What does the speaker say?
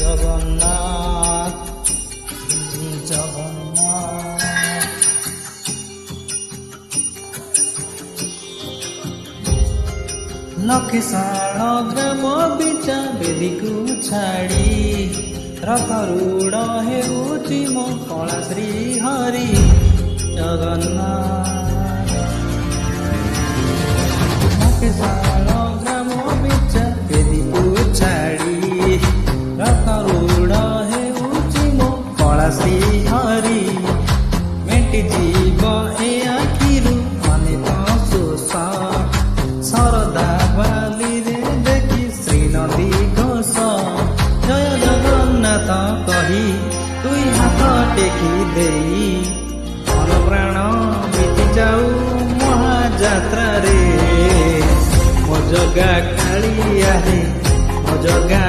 जगन्नाथ जगन्नाथ। लखेशाळ ग्राम बिचा बेदीकु छाड़ी रथरूढ़ हेउछि मो कला श्री हरि जगन्नाथ। लखेशाळ ग्राम बिचा बेदीकु छाड़ी रथरूढ़ हेउछि मो कला श्री हरि मेटी जीव ए आखिरु अनेक शोष सरदा बाली रे देखी श्रीनदी घोष जय जगन्नाथ कही तुई हाथ टेकी देई मन प्राण बीती जाऊ महाजात्रा रे। मो जगा कालिया हे मो जगा